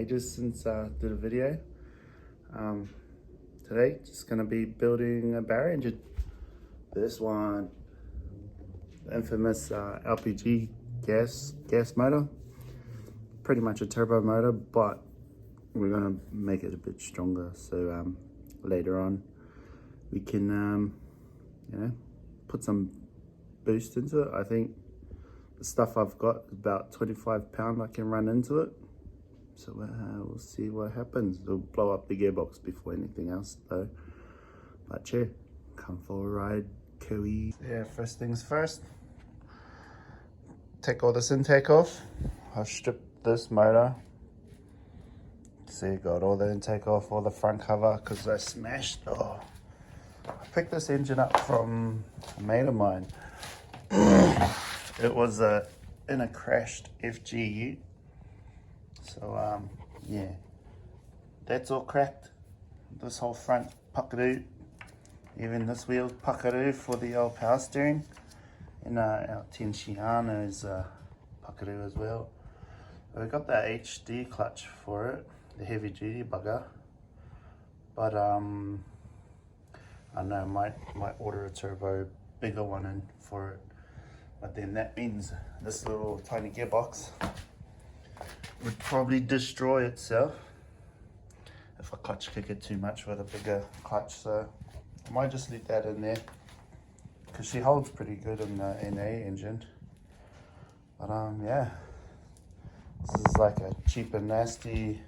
ages since I did a video. Today, just gonna be building a barra engine. This one, the infamous LPG gas motor. Pretty much a turbo motor, but we're gonna make it a bit stronger. So later on, we can, you know, put some boost into it. I think the stuff I've got is about 25 pound I can run into it. So we'll see what happens. It'll blow up the gearbox before anything else though. But yeah, come for a ride, Cowie. Yeah, first things first. Take all this intake off. I've stripped this motor. See, got all the intake off, all the front cover, because I smashed. Oh, I picked this engine up from a mate of mine. It was in a crashed FGU. So yeah, that's all cracked. This whole front puckaroo, even this wheel's puckaroo for the old power steering. And our Tenchiano is puckaroo as well. We got the HD clutch for it, the heavy duty bugger. But I know I might order a turbo bigger one in for it. But then that means this little tiny gearbox would probably destroy itself if I clutch kick it too much with a bigger clutch. So I might just leave that in there because she holds pretty good in the NA engine. But yeah, this is like a cheap and nasty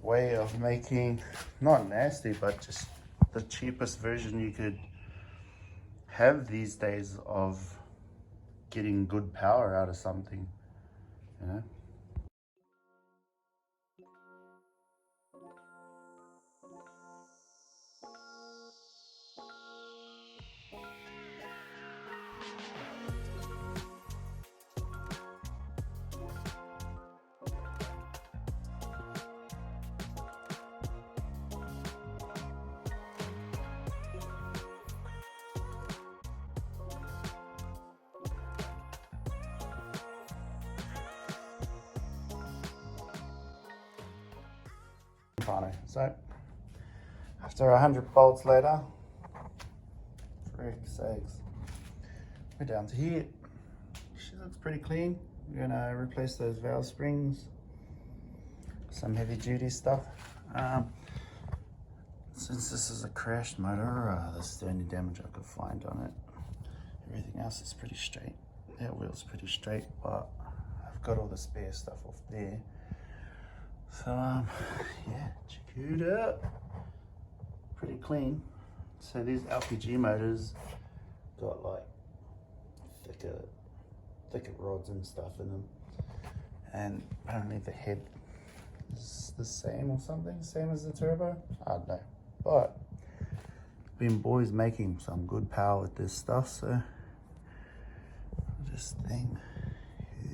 way of making, not nasty, but just the cheapest version you could have these days of getting good power out of something, you know. So after 100 bolts later, frick sakes, we're down to here. She looks pretty clean. We're gonna replace those valve springs, some heavy duty stuff. Since this is a crashed motor, this is the only damage I could find on it. Everything else is pretty straight. That wheel's pretty straight, but I've got all the spare stuff off there. So yeah, check it out. Pretty clean. So these LPG motors got like thicker rods and stuff in them, and apparently the head is the same or something, same as the turbo. I don't know, but been boys making some good power with this stuff. So this thing,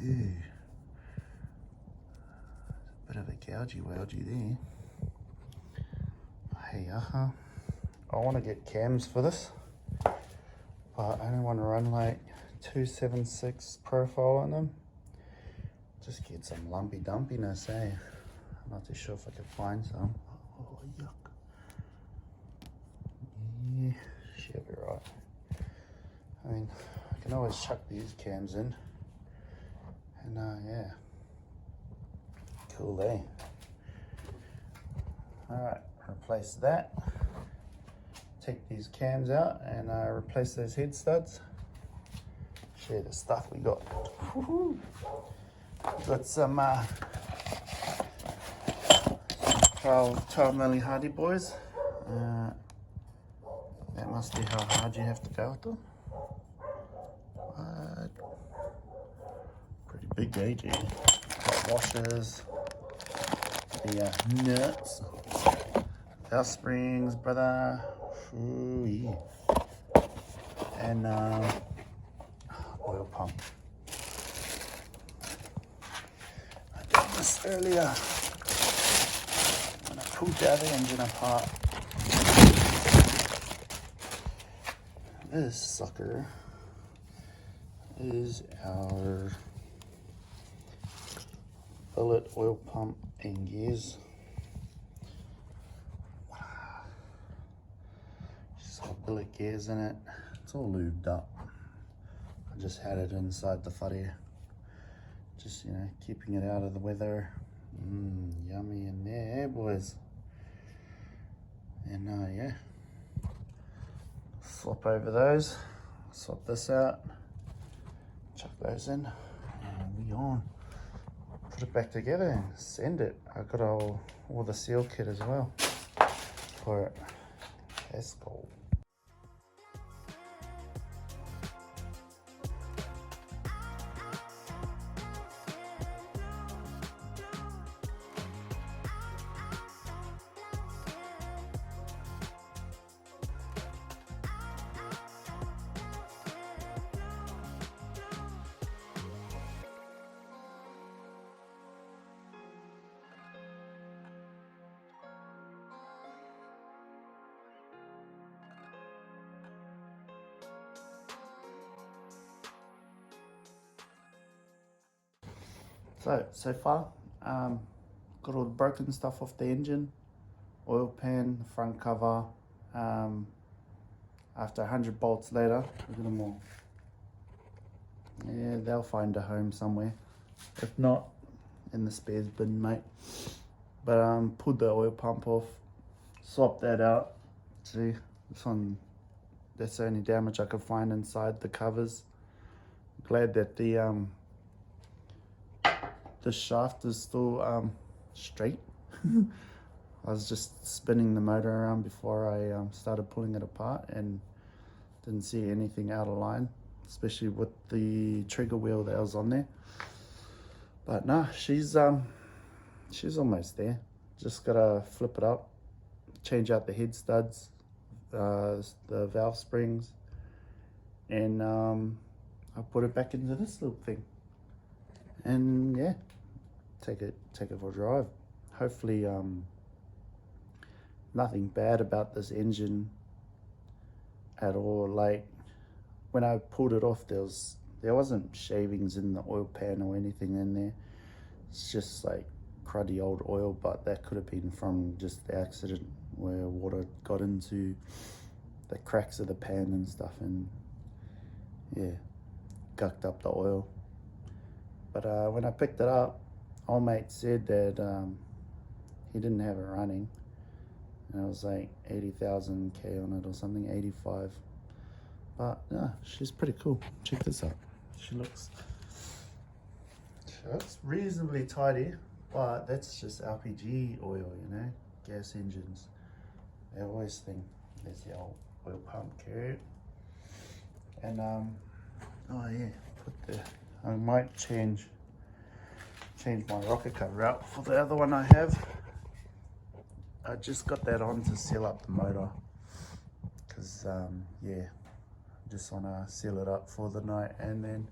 ew. Bit of a gougey there. Hey, I want to get cams for this, but I don't want to run like 276 profile on them. Just get some lumpy dumpiness, eh? I'm not too sure if I can find some. Oh, yuck. Yeah, she'll be right. I mean, I can always chuck these cams in, and yeah. Cool, eh? Alright, replace that. Take these cams out and replace those head studs. Show you the stuff we got. Woohoo! Got some 12 milli Hardy boys. That must be how hard you have to go with them. What? Pretty big gauge, eh? Got washers. The nuts, valve springs, brother. Ooh, yeah. And oil pump. I did this earlier when I pulled the other engine apart. This sucker is our billet oil pump and gears. Just got billet gears in it. It's all lubed up. I just had it inside the whare. Just, you know, keeping it out of the weather. Yummy in there, boys. And yeah, flop over those, swap this out, chuck those in, and we on. Put it back together and send it. I got all the seal kit as well for it. Let's go. So far, got all the broken stuff off the engine, oil pan, the front cover. After 100 bolts later, look at them all. Yeah, they'll find a home somewhere. If not, in the spares bin, mate. But pulled the oil pump off, swapped that out. See, this one, that's the only damage I could find inside the covers. Glad that the shaft is still straight. I was just spinning the motor around before I started pulling it apart and didn't see anything out of line, especially with the trigger wheel that was on there. But nah, she's almost there. Just gotta flip it up, change out the head studs, the valve springs, and I'll put it back into this little thing. And yeah, take it for a drive. Hopefully nothing bad about this engine at all. Like when I pulled it off, there wasn't shavings in the oil pan or anything in there. It's just like cruddy old oil, but that could have been from just the accident where water got into the cracks of the pan and stuff, and yeah, gucked up the oil. But when I picked it up, old mate said that he didn't have it running, and it was like 80,000 K on it or something, 85. But yeah, she's pretty cool. Check this out. She looks reasonably tidy, but that's just LPG oil, you know, gas engines. They always think there's the old oil pump carrier. And oh yeah, I might change my rocket cover out for the other one I have. I just got that on to seal up the motor because yeah, just want to seal it up for the night, and then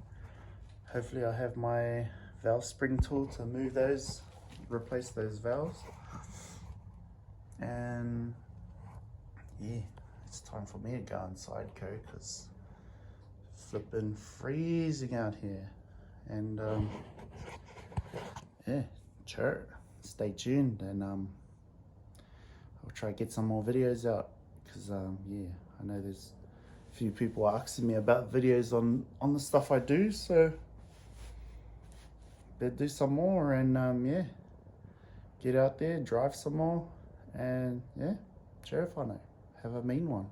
hopefully I have my valve spring tool to move those, replace those valves. And yeah, it's time for me to go inside, because flipping freezing out here. And yeah, sure, stay tuned, and I'll try to get some more videos out, because yeah, I know there's a few people asking me about videos on the stuff I do, so better do some more. And yeah, get out there, drive some more, and yeah, sheriff on it, have a mean one.